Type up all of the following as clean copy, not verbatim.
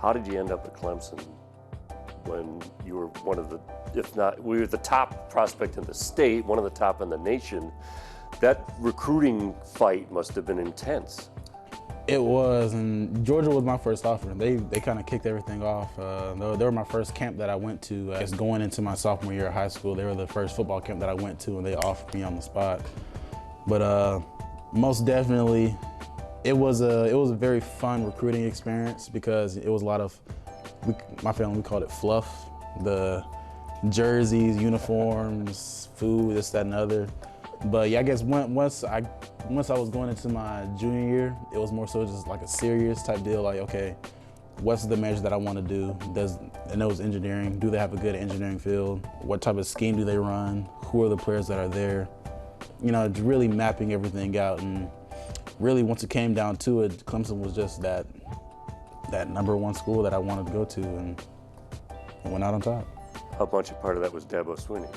How did you end up at Clemson when you were one of the, if not, we were the top prospect in the state, one of the top in the nation? That recruiting fight must have been intense. It was, and Georgia was my first offer. They kind of kicked everything off. They were my first camp that I went to. As going into my sophomore year of high school, they were the first football camp that I went to, and they offered me on the spot. But most definitely, it was a very fun recruiting experience because it was a lot of, my family, we called it fluff. The jerseys, uniforms, food, this, that, and other. But yeah, I guess once I was going into my junior year, it was more so just like a serious type deal. Like, okay, what's the measure that I want to do? And it was engineering. Do they have a good engineering field? What type of scheme do they run? Who are the players that are there? You know, really mapping everything out. And really, once it came down to it, Clemson was just that #1 school that I wanted to go to, and went out on top. How much a part of that was Dabo Swinney?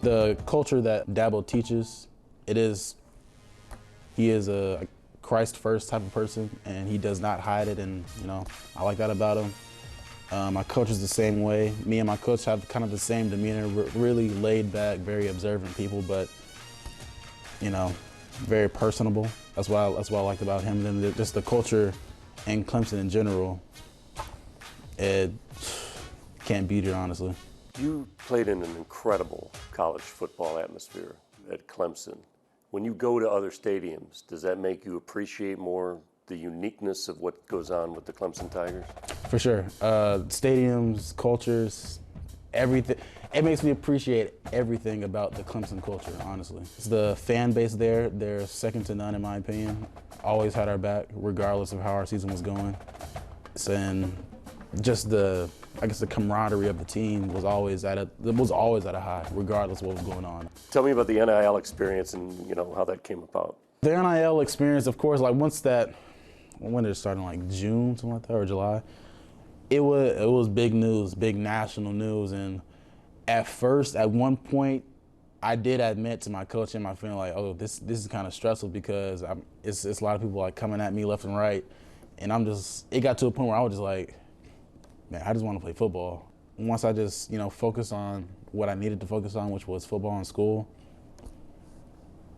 The culture that Dabo teaches, he is a Christ first type of person, and he does not hide it, and you know, I like that about him. My coach is the same way. Me and my coach have kind of the same demeanor. We're really laid back, very observant people, but you know, very personable. That's what I liked about him. And then just the culture in Clemson in general, it can't beat it, honestly. You played in an incredible college football atmosphere at Clemson. When you go to other stadiums, does that make you appreciate more the uniqueness of what goes on with the Clemson Tigers? For sure. Stadiums, cultures, everything. It makes me appreciate everything about the Clemson culture, honestly. It's the fan base there. They're second to none, in my opinion. Always had our back, regardless of how our season was going. And just the camaraderie of the team was always at a high, regardless of what was going on. Tell me about the NIL experience and how that came about. The NIL experience, of course, like when did it start, in like June, something like that, or July? It was big news, big national news, and at first, at one point, I did admit to my coach and my family, like, oh, this is kind of stressful because it's a lot of people like coming at me left and right, and it got to a point where I was just like, man, I just want to play football. Once I just, focus on what I needed to focus on, which was football in school,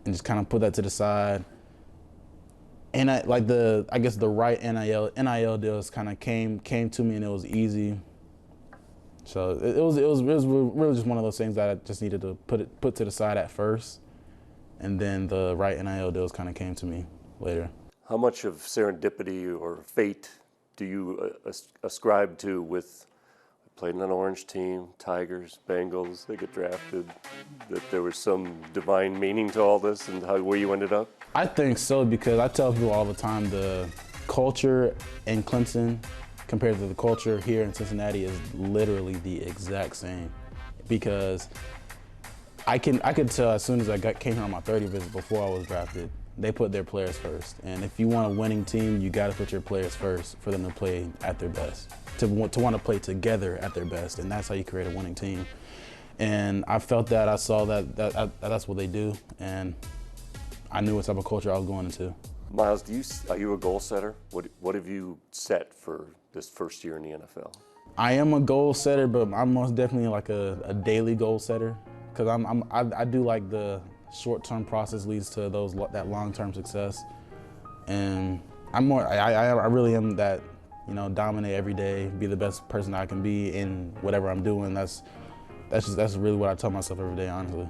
and just kind of put that to the side. And I guess the right NIL deals kind of came to me, and it was easy. So it was really just one of those things that I just needed to put to the side at first, and then the right NIL deals kind of came to me later. How much of serendipity or fate do you ascribe to with playing on an orange team, Tigers, Bengals, they get drafted, that there was some divine meaning to all this and where you ended up? I think so, because I tell people all the time the culture in Clemson compared to the culture here in Cincinnati is literally the exact same. Because I could tell as soon as I came here on my 30th visit before I was drafted, they put their players first. And if you want a winning team, you got to put your players first for them to play at their best, to want to play together at their best. And that's how you create a winning team. And I felt that, I saw that's what they do. And I knew what type of culture I was going into. Miles, are you a goal setter? What have you set for this first year in the NFL? I am a goal setter, but I'm most definitely like a daily goal setter, because I do like the short-term process leads to that long-term success, and I really am that, dominate every day, be the best person I can be in whatever I'm doing. That's really what I tell myself every day, honestly.